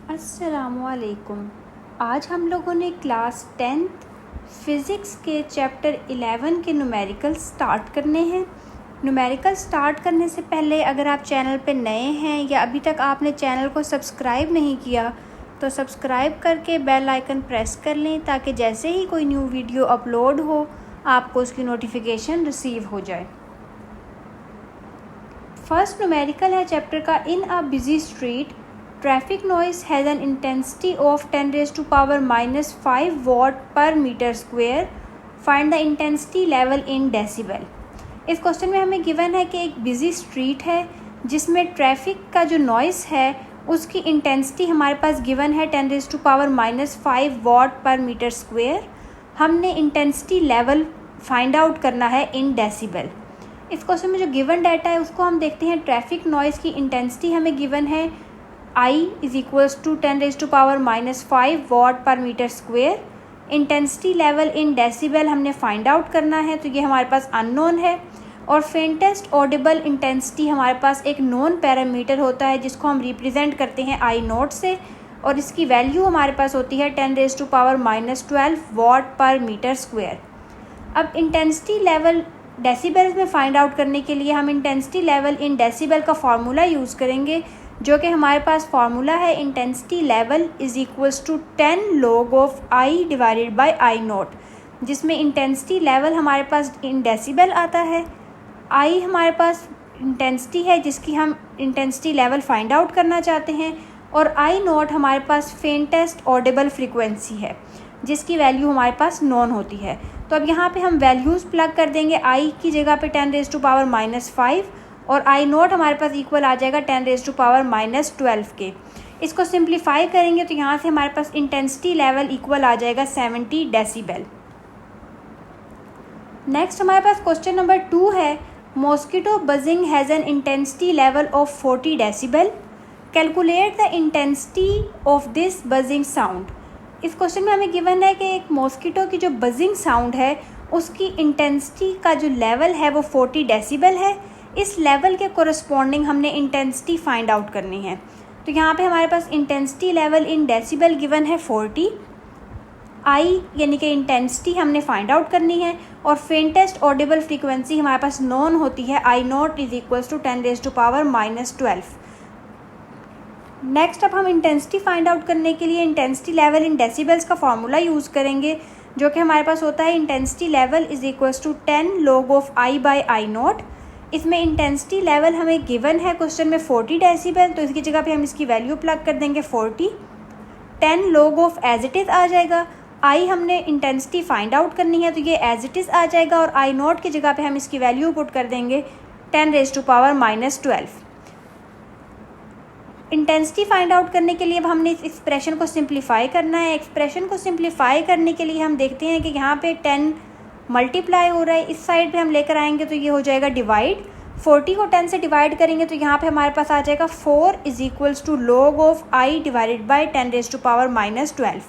अस्सलामुअलैकुम। आज हम लोगों ने क्लास 10th फ़िज़िक्स के चैप्टर 11 के न्यूमेरिकल स्टार्ट करने हैं। न्यूमेरिकल स्टार्ट करने से पहले अगर आप चैनल पे नए हैं या अभी तक आपने चैनल को सब्सक्राइब नहीं किया तो सब्सक्राइब करके बेल आइकन प्रेस कर लें ताकि जैसे ही कोई न्यू वीडियो अपलोड हो आपको उसकी नोटिफिकेशन रिसीव हो जाए। फर्स्ट न्यूमेरिकल है चैप्टर का। In a busy street traffic noise has an intensity of 10 raised to power minus 5 watt per meter square. Find the intensity level in decibel. इस question में हमें गिवन है कि एक बिजी स्ट्रीट है जिसमें ट्रैफिक का जो नॉइस है उसकी इंटेंसिटी हमारे पास गिवन है 10 raise to power minus 5 watt per metre square. हमने इंटेंसिटी लेवल फाइंड आउट करना है इन डेसिबल। इस क्वेश्चन में जो गिवन डाटा है उसको हम देखते हैं। ट्रैफिक नॉइस की इंटेंसिटी हमें गिवन है I is equals to 10 raise to power minus 5 watt per metre square. Intensity level in decibel हमने फाइंड आउट करना है, तो ये हमारे पास अननोन है। और फेंटेस्ट ऑडिबल इंटेंसिटी हमारे पास एक नोन पैरामीटर होता है जिसको हम रिप्रेजेंट करते हैं आई नोट से, और इसकी वैल्यू हमारे पास होती है 10 raise to power minus 12 watt per metre square. अब इंटेंसिटी लेवल डेसिबल्स में फाइंड आउट करने के लिए हम इंटेंसिटी लेवल इन डेसिबल का फार्मूला यूज़ करेंगे, जो कि हमारे पास फार्मूला है intensity level is equals to 10 log of I divided by I naught, जिसमें इंटेंसिटी लेवल हमारे पास इन डेसिबल आता है। आई हमारे पास इंटेंसिटी है जिसकी हम इंटेंसिटी लेवल फाइंड आउट करना चाहते हैं, और आई नोट हमारे पास फेंटेस्ट ऑडिबल फ्रीक्वेंसी है जिसकी वैल्यू हमारे पास नॉन होती है। तो अब यहाँ पे हम वैल्यूज़ प्लग कर देंगे। आई की जगह पे 10 रेज़ टू पावर माइनस 5 और आई नोट हमारे पास इक्वल आ जाएगा 10 रेज़ टू पावर माइनस 12 के। इसको सिंप्लीफाई करेंगे तो यहाँ से हमारे पास इंटेंसिटी लेवल इक्वल आ जाएगा 70 डेसिबल। नेक्स्ट हमारे पास क्वेश्चन नंबर 2 है। Mosquito buzzing has an intensity level of 40 decibel. Calculate the intensity of this buzzing sound. इस क्वेश्चन में हमें गिवन है कि एक मॉस्किटो की जो बजिंग साउंड है उसकी इंटेंसिटी का जो लेवल है वो 40 डेसिबल है। इस लेवल के कोरस्पॉन्डिंग हमने इंटेंसिटी फाइंड आउट करनी है। तो यहाँ पे हमारे पास intensity level in decibel given है 40। आई यानी कि इंटेंसिटी हमने फाइंड आउट करनी है, और फेंटेस्ट ऑडिबल फ्रीक्वेंसी हमारे पास नॉन होती है I naught is equals to 10 raise to power minus 12। Next अब हम इंटेंसिटी फाइंड आउट करने के लिए इंटेंसिटी लेवल इन डेसिबल्स का फार्मूला यूज़ करेंगे, जो कि हमारे पास होता है intensity level is equals to 10 log of I by I naught. इसमें इंटेंसिटी लेवल हमें गिवन है क्वेश्चन में 40 डेसिबल, तो इसकी जगह पे हम इसकी वैल्यू प्लग कर देंगे 40। 10 log of as it is आ जाएगा। आई हमने इंटेंसिटी फाइंड आउट करनी है तो ये एज इट इज़ आ जाएगा, और आई नोट की जगह पे हम इसकी वैल्यू पुट कर देंगे 10 raise to power minus 12। Intensity find out करने के लिए अब हमने इस एक्सप्रेशन को सिंप्लीफाई करना है। एक्सप्रेशन को सिंप्लीफाई करने के लिए हम देखते हैं कि यहाँ पे 10 मल्टीप्लाई हो रहा है, इस साइड पे हम लेकर आएंगे तो ये हो जाएगा डिवाइड। 40 को 10 से डिवाइड करेंगे तो यहाँ पे हमारे पास आ जाएगा 4 is equals to log of I divided by 10 raise to power minus 12।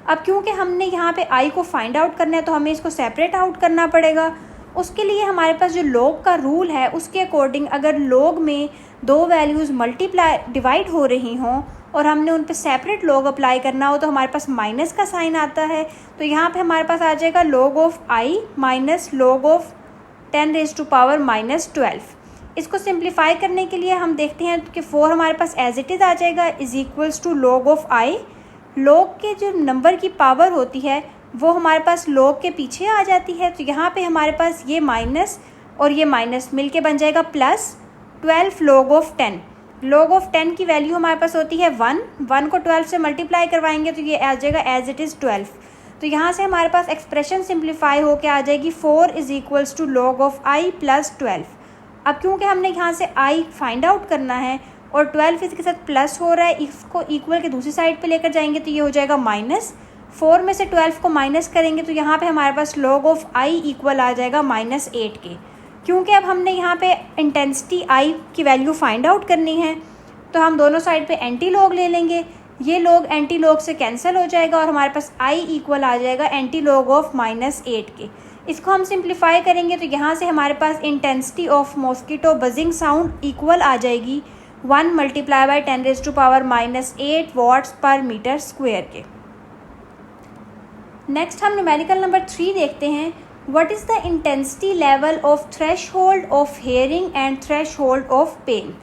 अब क्योंकि हमने यहाँ पे आई को फाइंड आउट करना है तो हमें इसको सेपरेट आउट करना पड़ेगा। उसके लिए हमारे पास जो log का रूल है उसके अकॉर्डिंग अगर log में दो वैल्यूज़ मल्टीप्लाई डिवाइड हो रही हों और हमने उन पे सेपरेट log अप्लाई करना हो तो हमारे पास माइनस का साइन आता है। तो यहाँ पे हमारे पास आ जाएगा log of I minus log of 10 raise to power minus 12। इसको सिंप्लीफाई करने के लिए हम देखते हैं कि 4 हमारे पास एज इट इज़ आ जाएगा is equals to log of I. log के जो नंबर की पावर होती है वो हमारे पास log के पीछे आ जाती है, तो यहाँ पे हमारे पास ये माइनस और ये माइनस मिल के बन जाएगा plus 12 log of 10। log of 10 की वैल्यू हमारे पास होती है 1 को 12 से मल्टीप्लाई करवाएंगे तो ये आ जाएगा एज इट इज़ 12। तो यहाँ से हमारे पास एक्सप्रेशन सिंप्लीफाई होके आ जाएगी 4 is equals to log of I plus 12। अब क्योंकि हमने यहाँ से आई फाइंड आउट करना है और 12 इसके साथ प्लस हो रहा है, इसको इक्वल के दूसरी साइड पे लेकर जाएंगे तो ये हो जाएगा माइनस। 4 में से 12 को माइनस करेंगे तो यहाँ पे हमारे पास log ऑफ आई इक्वल आ जाएगा माइनस 8 के। क्योंकि अब हमने यहाँ पे इंटेंसिटी आई की वैल्यू फाइंड आउट करनी है तो हम दोनों साइड पे एंटी लॉग ले लेंगे। ये लॉग एंटी लॉग से कैंसिल हो जाएगा और हमारे पास आई इक्वल आ जाएगा एंटी लॉग ऑफ माइनस 8 के। इसको हम सिंप्लीफाई करेंगे तो यहाँ से हमारे पास intensity of mosquito buzzing sound equal आ जाएगी 1 multiply by 10⁻⁻8 watts per metre square के। नेक्स्ट हम न्यूमेरिकल नंबर 3 देखते हैं। What is the intensity level of threshold of hearing and threshold of pain.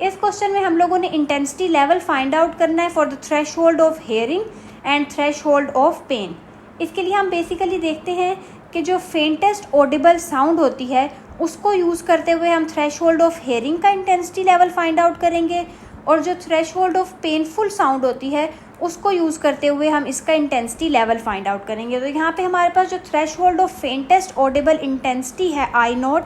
इस क्वेश्चन में हम लोगों ने इंटेंसिटी लेवल फाइंड आउट करना है for the threshold of hearing and threshold of pain. इसके लिए हम बेसिकली देखते हैं कि जो फेंटेस्ट ऑडिबल साउंड होती है उसको यूज़ करते हुए हम थ्रेशहोल्ड ऑफ हेयरिंग का इंटेंसिटी लेवल फाइंड आउट करेंगे, और जो थ्रेशहोल्ड ऑफ पेनफुल साउंड होती है उसको यूज़ करते हुए हम इसका इंटेंसिटी लेवल फाइंड आउट करेंगे। तो यहाँ पे हमारे पास जो threshold of faintest Audible intensity है आई नॉट,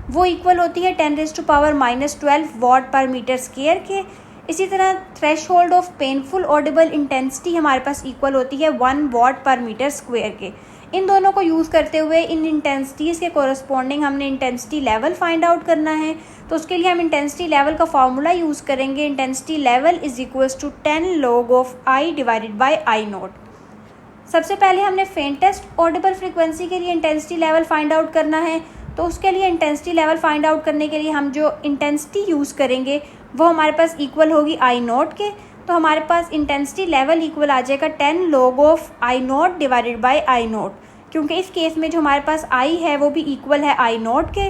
वो इक्वल होती है 10⁻⁻12 वॉट पर मीटर स्क्वायर के। इसी तरह threshold of painful audible intensity हमारे पास इक्वल होती है 1 वॉट पर मीटर स्क्वायर के। इन दोनों को यूज़ करते हुए इन इंटेंसिटीज़ के कोरस्पॉन्डिंग हमने इंटेंसिटी लेवल फाइंड आउट करना है। तो उसके लिए हम इंटेंसिटी लेवल का फार्मूला यूज़ करेंगे। Intensity level is equals to 10 log of I divided by I naught. सबसे पहले हमने फेंटेस्ट ऑडिबल फ्रिक्वेंसी के लिए इंटेंसिटी लेवल फाइंड आउट करना है। तो उसके लिए इंटेंसिटी लेवल फाइंड आउट करने के लिए हम जो इंटेंसिटी यूज़ करेंगे वो हमारे पास इक्वल होगी आई नॉट के। तो हमारे पास इंटेंसिटी लेवल इक्वल आ जाएगा 10 log of I naught divided by I not, क्योंकि इस केस में जो हमारे पास आई है वो भी इक्वल है आई नॉट के।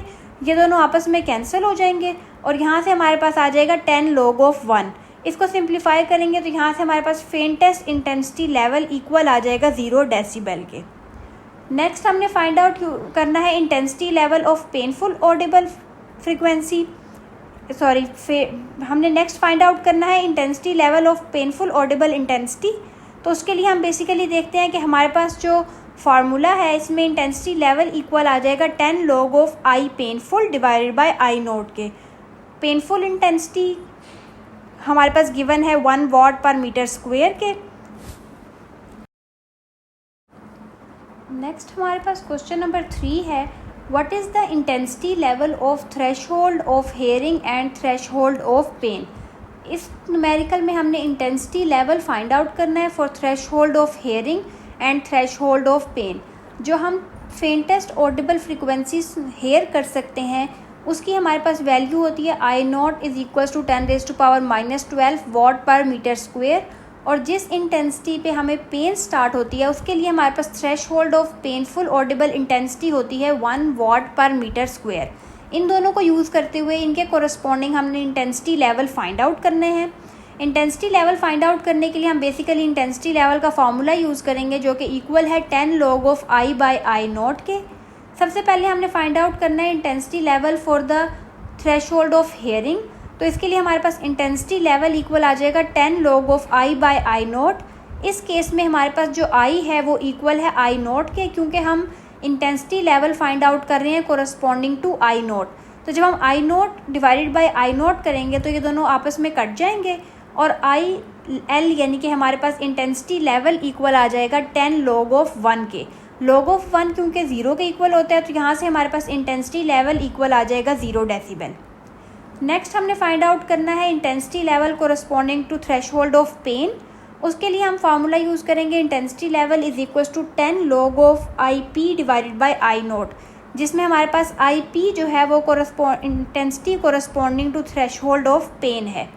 ये दोनों आपस में कैंसिल हो जाएंगे और यहाँ से हमारे पास आ जाएगा 10 log ऑफ 1। इसको सिंप्लीफाई करेंगे तो यहाँ से हमारे पास फेंटेस्ट इंटेंसिटी लेवल इक्वल आ जाएगा 0 डेसिबल के। नेक्स्ट हमने फाइंड आउट करना है intensity level of painful Audible frequency, हमने नेक्स्ट फाइंड आउट करना है intensity level of painful audible intensity. तो उसके लिए हम बेसिकली देखते हैं कि हमारे पास जो फार्मूला है इसमें इंटेंसिटी लेवल इक्वल आ जाएगा 10 log of I painful divided by I not के। पेनफुल इंटेंसिटी हमारे पास गिवन है 1 वॉट पर मीटर स्क्वायर के। नेक्स्ट हमारे पास क्वेश्चन नंबर 3 है। What is the intensity level of threshold of hearing and threshold of pain. इस numerical में हमने इंटेंसिटी लेवल फाइंड आउट करना है for threshold of hearing and threshold of pain. जो हम फेंटेस्ट ऑडिबल फ्रिक्वेंसीज हेयर कर सकते हैं उसकी हमारे पास वैल्यू होती है I naught is equals to 10⁻⁻12 watt per metre square, और जिस इंटेंसिटी पे हमें पेन स्टार्ट होती है उसके लिए हमारे पास threshold of painful audible intensity होती है 1 वॉट पर मीटर स्क्वायर। इन दोनों को यूज़ करते हुए इनके कोरस्पॉन्डिंग हमने इंटेंसिटी लेवल फाइंड आउट करने हैं। इंटेंसिटी लेवल फाइंड आउट करने के लिए हम बेसिकली इंटेंसिटी लेवल का फार्मूला यूज़ करेंगे जो कि इक्वल है 10 log of I by I not के। सबसे पहले हमने फाइंड आउट करना है intensity level for the threshold of hearing. तो इसके लिए हमारे पास इंटेंसिटी लेवल इक्वल आ जाएगा 10 log of I by I not. इस केस में हमारे पास जो आई है वो इक्वल है आई नॉट के, क्योंकि हम इंटेंसिटी लेवल फाइंड आउट कर रहे हैं कोरस्पॉन्डिंग टू आई नॉट। तो जब हम I naught divided by I naught करेंगे तो ये दोनों आपस में कट जाएंगे और आई एल यानी कि हमारे पास इंटेंसिटी लेवल इक्वल आ जाएगा 10 log ऑफ 1 के। log ऑफ 1 क्योंकि 0 के इक्वल होता है तो यहाँ से हमारे पास इंटेंसिटी लेवल इक्वल आ जाएगा 0 डेसिबल। नेक्स्ट हमने फाइंड आउट करना है intensity level corresponding to threshold of pain. उसके लिए हम फार्मूला यूज़ करेंगे intensity level is equal to 10 log of I P divided by I naught, जिसमें हमारे पास आई पी जो है वो intensity corresponding to threshold of pain है।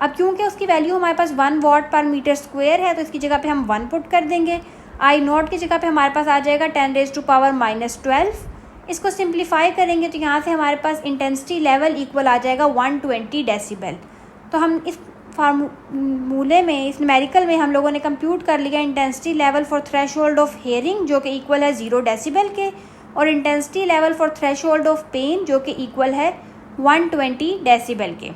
अब क्योंकि उसकी वैल्यू हमारे पास 1 वॉट पर मीटर स्क्वायर है तो इसकी जगह पे हम 1 पुट कर देंगे। आई नॉट की जगह पे हमारे पास आ जाएगा 10⁻⁻12। इसको सिंप्लीफाई करेंगे तो यहाँ से हमारे पास इंटेंसिटी लेवल इक्वल आ जाएगा 120 डेसिबल। तो हम इस फार्मूले में इस न्यूमेरिकल में हम लोगों ने कंप्यूट कर लिया intensity level for threshold of hearing जो कि इक्वल है 0 डेसिबल के, और intensity level for threshold of pain जो कि इक्वल है 120 डेसिबल के।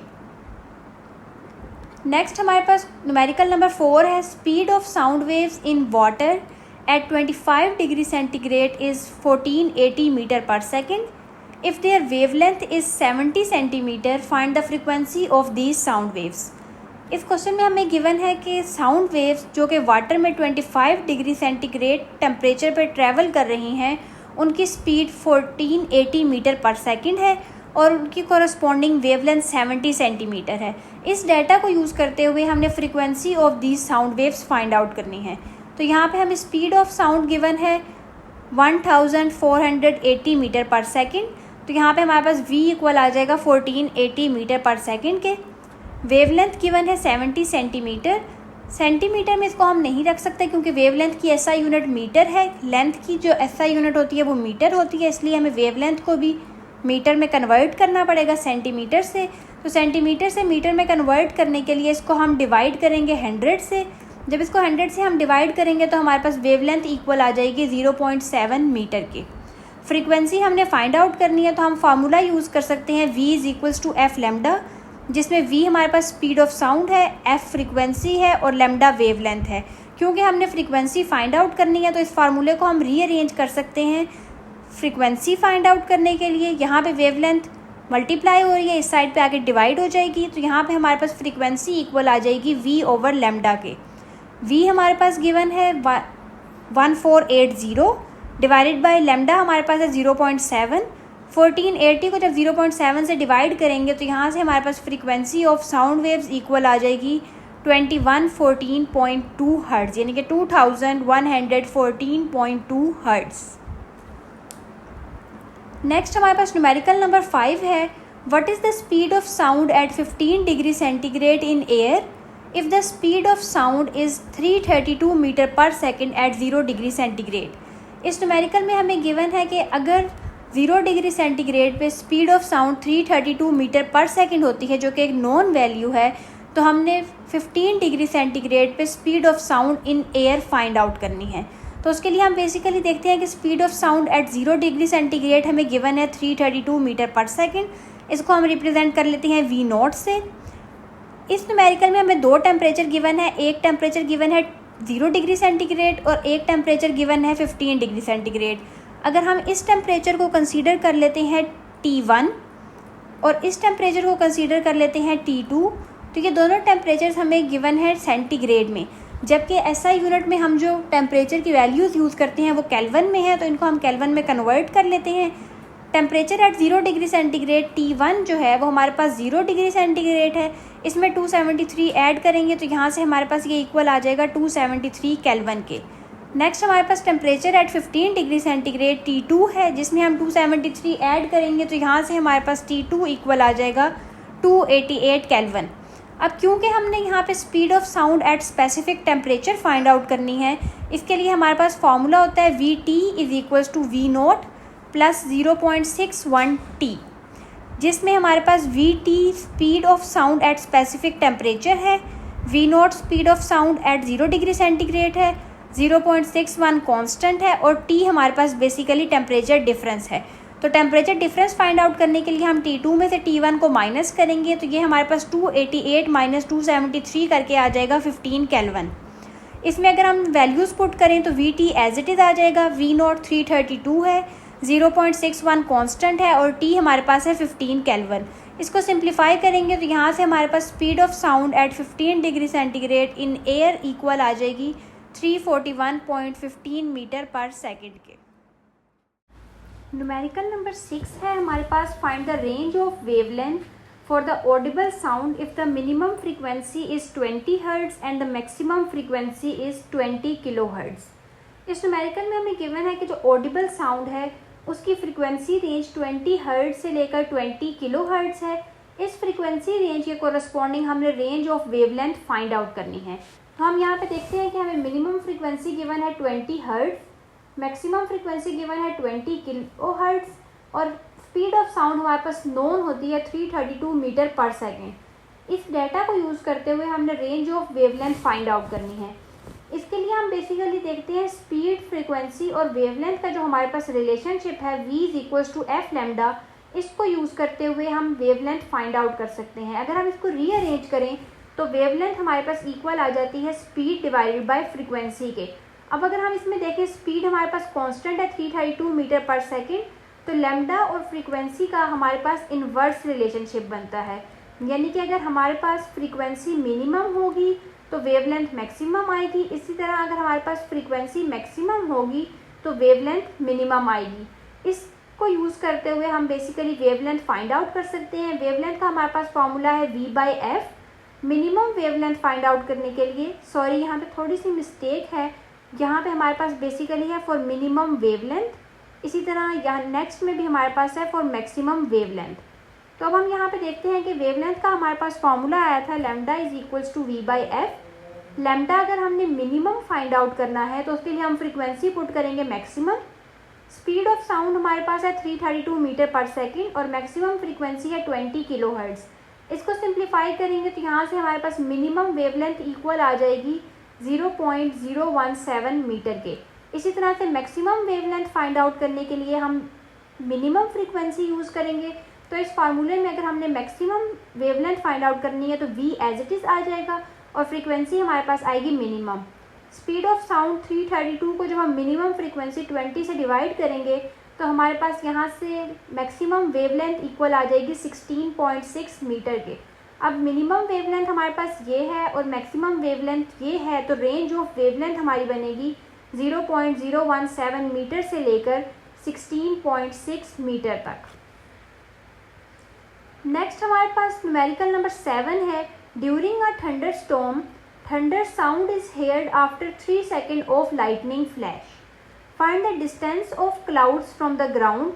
नेक्स्ट हमारे पास न्यूमेरिकल नंबर 4 है। Speed of sound waves in water at 25 degree centigrade is 1480 metre per second. If their wavelength is 70 centimetre find the frequency of these sound waves. इस question में हमें given है कि sound waves जो कि water में 25 degree centigrade temperature पर travel कर रही हैं उनकी स्पीड 1480 मीटर पर सेकेंड है और उनकी कोरस्पॉन्डिंग वेवलेंथ 70 सेंटीमीटर है। इस डाटा को यूज़ करते हुए हमने frequency of these sound waves find out करनी है। तो यहाँ पे हमें स्पीड ऑफ साउंड गिवन है 1480 मीटर पर सेकेंड। तो यहाँ पे हमारे पास v इक्वल आ जाएगा 1480 मीटर पर सेकेंड के। वेवलेंथ गिवन है 70 सेंटीमीटर। सेंटीमीटर में इसको हम नहीं रख सकते क्योंकि वेवलेंथ की एसआई यूनिट मीटर है, लेंथ की जो एसआई यूनिट होती है वो मीटर होती है, इसलिए हमें वेवलेंथ को भी मीटर में कन्वर्ट करना पड़ेगा सेंटीमीटर से। तो सेंटीमीटर से मीटर में कन्वर्ट करने के लिए इसको हम डिवाइड करेंगे 100 से। जब इसको 100 से हम डिवाइड करेंगे तो हमारे पास वेवलेंथ इक्वल आ जाएगी 0.7 मीटर की। फ्रीक्वेंसी हमने फाइंड आउट करनी है तो हम फार्मूला यूज़ कर सकते हैं v is equals to F lambda, जिसमें v हमारे पास स्पीड ऑफ साउंड है, f फ्रीक्वेंसी है और लेमडा वेवलेंथ है। क्योंकि हमने फ्रीक्वेंसी फाइंड आउट करनी है तो इस फार्मूले को हम रीअरेंज कर सकते हैं फ्रीक्वेंसी फाइंड आउट करने के लिए। यहाँ पे वेवलेंथ मल्टीप्लाई हो रही है, इस साइड पे आके डिवाइड हो जाएगी, तो यहाँ पे हमारे पास फ्रीक्वेंसी इक्वल आ जाएगी v ओवर लेमडा के। v हमारे पास गिवन है 1480 डिवाइडेड बाय लेमडा हमारे पास है 0.7। 1480 को जब 0.7 से डिवाइड करेंगे तो यहाँ से हमारे पास frequency of sound waves equal आ जाएगी 2114.2 हर्ट्ज़, यानी कि 2114.2 हर्ट्ज़। नेक्स्ट हमारे पास न्यूमेरिकल नंबर 5 है, what is the speed of sound at 15 degree centigrade in air if the speed of sound is 332 metre per second at 0 degree centigrade. इस numerical में हमें given है कि अगर 0 डिग्री सेंटीग्रेड पे speed of sound 332 metre per second होती है, जो कि एक नॉन वैल्यू है, तो हमने 15 डिग्री सेंटीग्रेड पे speed of sound in air find out करनी है। तो उसके लिए हम बेसिकली देखते हैं कि speed of sound at 0 degree centigrade हमें गिवन है 332 मीटर पर सेकेंड। इसको हम रिप्रेजेंट कर लेते हैं v नॉट से। इस न्यूमेरिकल में हमें दो टेम्परेचर गिवन है, एक टेम्परेचर गिवन है 0 डिग्री सेंटीग्रेड और एक टेम्परेचर गिवन है 15 डिग्री सेंटीग्रेड। अगर हम इस टेम्परेचर को कंसीडर कर लेते हैं T1 और इस टेम्परेचर को कंसीडर कर लेते हैं T2, तो ये दोनों टेम्परेचर्स हमें गिवन है सेंटीग्रेड में, जबकि एसआई यूनिट में हम जो टेम्परेचर की वैल्यूज़ यूज़ करते हैं वो केल्विन में है, तो इनको हम केल्विन में कन्वर्ट कर लेते हैं। Temperature at 0 degree centigrade T1 जो है वो हमारे पास 0 डिग्री सेंटीग्रेड है, इसमें 273 ऐड करेंगे तो यहाँ से हमारे पास ये इक्वल आ जाएगा 273 केल्विन के। नेक्स्ट हमारे पास temperature at 15 degree centigrade T2 है, जिसमें हम 273 ऐड करेंगे तो यहाँ से हमारे पास T2 इक्वल आ जाएगा 288 केल्विन। अब क्योंकि हमने यहाँ पे speed of sound at specific temperature find out करनी है, इसके लिए हमारे पास फॉर्मूला होता है Vt is equals to V naught plus 0.61 T, जिसमें हमारे पास Vt speed of sound at specific temperature है, V naught speed of sound at 0 degree centigrade है, 0.61 कांस्टेंट है और T हमारे पास बेसिकली टेम्परेचर डिफरेंस है। तो टेम्परेचर डिफरेंस फाइंड आउट करने के लिए हम T2 में से T1 को माइनस करेंगे तो ये हमारे पास 288 माइनस 273 करके आ जाएगा 15 केल्विन। इसमें अगर हम वैल्यूज़ पुट करें तो Vt एज इट इज़ आ जाएगा, V नोट 332 है, 0.61 कांस्टेंट है और T हमारे पास है 15 केल्विन। इसको सिंप्लीफाई करेंगे तो यहाँ से हमारे पास speed of sound at 15 degree centigrade in air equal आ जाएगी 341.15 मीटर पर सेकेंड के। न्यूमेरिकल नंबर 6 है हमारे पास, find the range of wavelength for the audible sound if the minimum frequency is 20 hertz and the maximum frequency is 20 kilo hertz. इस numerical में हमें given है कि जो ऑडिबल साउंड है उसकी फ्रीक्वेंसी रेंज 20 हर्ट्ज़ से लेकर 20 किलो हर्ट्ज़ है। इस फ्रीक्वेंसी रेंज के कोरस्पॉन्डिंग हमने range of wavelength find out करनी है। तो हम यहाँ पे देखते हैं कि हमें मिनिमम फ्रीक्वेंसी गिवन है 20 हर्ट्ज़, मैक्सिमम फ्रीक्वेंसी गिवन है 20 किलो हर्ट्ज़ और स्पीड ऑफ साउंड हमारे पास नोन होती है 332 मीटर पर सेकेंड। इस डेटा को यूज़ करते हुए हमने range of wavelength find out करनी है। इसके लिए हम बेसिकली देखते हैं स्पीड, फ्रीक्वेंसी और वेवलेंथ का जो हमारे पास रिलेशनशिप है v is equals to F lambda, इसको यूज़ करते हुए हम वेवलेंथ फाइंड आउट कर सकते हैं। अगर हम इसको रीअरेंज करें तो वेवलेंथ हमारे पास इक्वल आ जाती है स्पीड डिवाइडेड बाय फ्रीक्वेंसी के। अब अगर हम इसमें देखें स्पीड हमारे पास कांस्टेंट है 332 मीटर पर सेकेंड, तो लेमडा और फ्रीक्वेंसी का हमारे पास इन्वर्स रिलेशनशिप बनता है, यानी कि अगर हमारे पास फ्रीक्वेंसी मिनिमम होगी तो वेवलेंथ मैक्सिमम आएगी, इसी तरह अगर हमारे पास फ्रीक्वेंसी मैक्सिमम होगी तो वेवलेंथ मिनिमम आएगी। इसको यूज़ करते हुए हम बेसिकली वेवलेंथ फाइंड आउट कर सकते हैं। वेवलेंथ का हमारे पास फॉर्मूला है V/F। Minimum wavelength find out करने के लिए, सॉरी यहाँ पे थोड़ी सी मिस्टेक है, यहाँ पे हमारे पास बेसिकली है फॉर मिनिमम वेवलेंथ, इसी तरह यहाँ नेक्स्ट में भी हमारे पास है फॉर मैक्सिमम वेवलेंथ। तो अब हम यहाँ पे देखते हैं कि वेवलेंथ का हमारे पास फॉर्मूला आया था lambda is equals to v/f। Lambda अगर हमने मिनिमम फाइंड आउट करना है तो उसके लिए हम फ्रीक्वेंसी पुट करेंगे मैक्सिमम। स्पीड ऑफ साउंड हमारे पास है 332 मीटर पर सेकेंड और मैक्सिमम फ्रीक्वेंसी है 20 किलोहर्ट्ज़। इसको सिंप्लीफाई करेंगे तो यहाँ से हमारे पास मिनिमम वेवलेंथ इक्वल आ जाएगी 0.017 मीटर के। इसी तरह से मैक्सिमम वेवलेंथ फाइंड आउट करने के लिए हम मिनिमम फ्रीक्वेंसी यूज़ करेंगे। तो इस फार्मूले में अगर हमने मैक्सिमम वेवलेंथ फाइंड आउट करनी है तो v एज इट इज़ आ जाएगा और फ्रीक्वेंसी हमारे पास आएगी मिनिमम। स्पीड ऑफ साउंड 332 को जब हम मिनिमम फ्रीक्वेंसी 20 से डिवाइड करेंगे तो हमारे पास यहाँ से मैक्सिमम वेवलेंथ इक्वल आ जाएगी 16.6 मीटर के। अब मिनिमम वेवलेंथ हमारे पास ये है और मैक्सिमम वेवलेंथ ये है, तो रेंज ऑफ वेवलेंथ हमारी बनेगी 0.017 मीटर से लेकर 16.6 मीटर तक। नेक्स्ट हमारे पास न्यूमेरिकल नंबर 7 है। During a thunder storm thunder sound is heard after 3 second of lightning flash. Find the distance of clouds from the ground.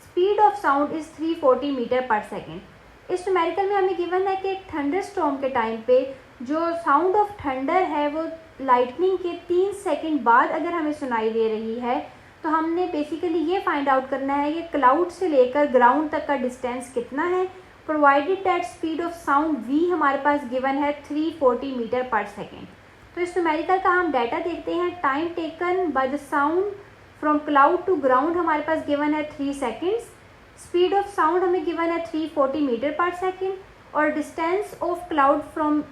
Speed of sound is 340 metre per second. इस numerical में हमें given है कि एक thunder storm के time पे जो sound of thunder है वो लाइटनिंग के 3 सेकेंड बाद अगर हमें सुनाई दे रही है तो हमने बेसिकली ये फाइंड आउट करना है कि क्लाउड से लेकर ग्राउंड तक का डिस्टेंस कितना है, provided that speed of sound v हमारे पास गिवन है 340 मीटर पर सेकेंड। तो इस न्यूमेरिकल का हम डाटा देखते हैं। Time taken by the sound from cloud to ground हमारे पास गिवन है 3 सेकेंड्स। स्पीड ऑफ साउंड हमें गिवन है 340 मीटर पर सेकेंड और distance of cloud from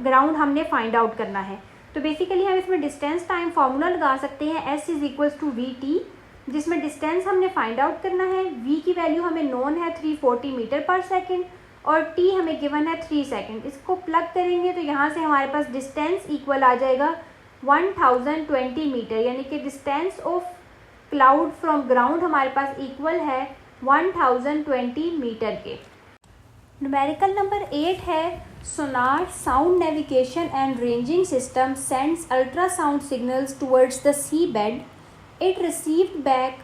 ground हमने फाइंड आउट करना है। तो बेसिकली हम इसमें डिस्टेंस टाइम फार्मूला लगा सकते हैं s is equals to vt, जिसमें डिस्टेंस हमने फाइंड आउट करना है। v की वैल्यू हमें नोन है 340 मीटर पर सेकेंड और t हमें गिवन है 3 सेकेंड। इसको प्लग करेंगे तो यहाँ से हमारे पास डिस्टेंस इक्वल आ जाएगा 1020 मीटर, यानी कि distance of cloud from ground हमारे पास इक्वल है 1020 मीटर के। न्यूमेरिकल नंबर 8 है। Sonar sound navigation and ranging system sends ultrasound signals towards the sea bed. It received back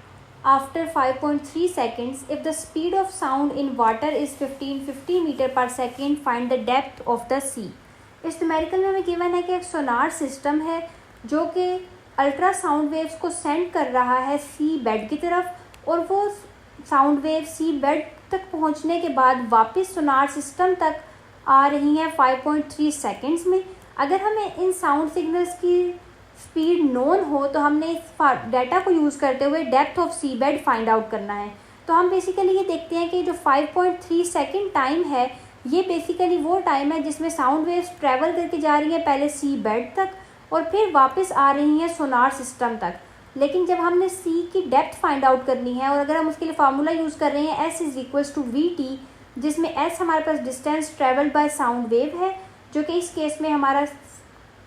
after 5.3 seconds. If the speed of sound in water is 1550 meter per second, find the depth of the sea. इस numerical में हमें given है कि एक sonar system है जो कि ultrasound waves को सेंड कर रहा है सी बेड की तरफ और वो साउंड वेव सी बेड तक पहुंचने के बाद वापस सोनार सिस्टम तक आ रही हैं 5.3 सेकेंड्स में। अगर हमें इन साउंड सिग्नल्स की स्पीड नोन हो तो हमने इस डाटा को यूज़ करते हुए depth of sea bed find out करना है। तो हम बेसिकली ये देखते हैं कि जो 5.3 सेकेंड टाइम है ये बेसिकली वो टाइम है जिसमें साउंड वेव्स ट्रैवल करके जा रही हैं पहले सी बेड तक और फिर वापस आ रही हैं सोनार सिस्टम तक। लेकिन जब हमने सी की डेप्थ फाइंड आउट करनी है और अगर हम उसके लिए फार्मूला यूज़ कर रहे हैं s is equals to vt, जिसमें s हमारे पास distance travelled by sound wave है, जो कि इस केस में हमारा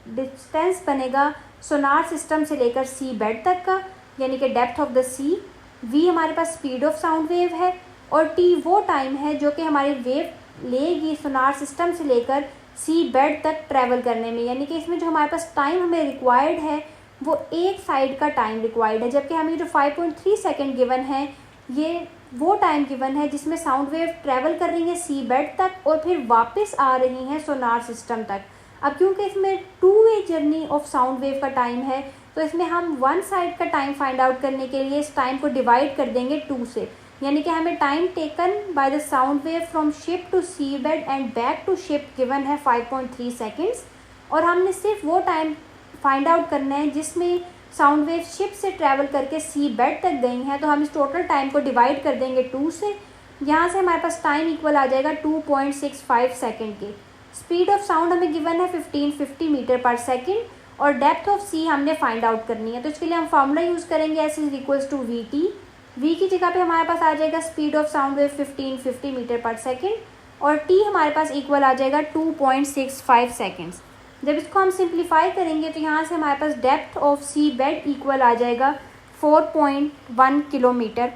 डिस्टेंस बनेगा सोनार सिस्टम से लेकर सी बेड तक का, यानी कि depth of the sea. v हमारे पास स्पीड ऑफ साउंड वेव है और t वो टाइम है जो कि हमारी वेव लेगी सोनार सिस्टम से लेकर सी बेड तक ट्रैवल करने में, यानी कि इसमें जो हमारे पास टाइम हमें रिक्वायर्ड है वो एक साइड का टाइम रिक्वायर्ड है, जबकि हमें जो 5.3 सेकेंड गिवन है ये वो टाइम गिवन है जिसमें साउंड वेव ट्रैवल कर रही है सी बेड तक और फिर वापस आ रही हैं सोनार सिस्टम तक। अब क्योंकि इसमें 2 वे जर्नी ऑफ साउंड वेव का टाइम है तो इसमें हम वन साइड का टाइम फाइंड आउट करने के लिए इस टाइम को डिवाइड कर देंगे 2 से, यानी कि हमें time taken by the sound wave from ship to sea bed and back to ship given है 5.3 सेकेंड्स और हमने सिर्फ वो टाइम फाइंड आउट करना है जिसमें साउंड वेव शिप से ट्रैवल करके सी बेड तक गई हैं। तो हम इस टोटल टाइम को डिवाइड कर देंगे 2 से, यहाँ से हमारे पास टाइम इक्वल आ जाएगा 2.65 सेकेंड के। स्पीड ऑफ साउंड हमें गिवन है 1550 मीटर पर सेकेंड और डेप्थ ऑफ सी हमने फाइंड आउट करनी है। तो इसके लिए हम फार्मूला यूज़ करेंगे s is equals to vt। v की जगह पे हमारे पास आ जाएगा speed of sound wave 1550 metre per second और t हमारे पास इक्वल आ जाएगा 2.65 सेकेंड्स। जब इसको हम सिंप्लीफाई करेंगे तो यहाँ से हमारे पास depth of sea bed equal आ जाएगा 4.1 किलोमीटर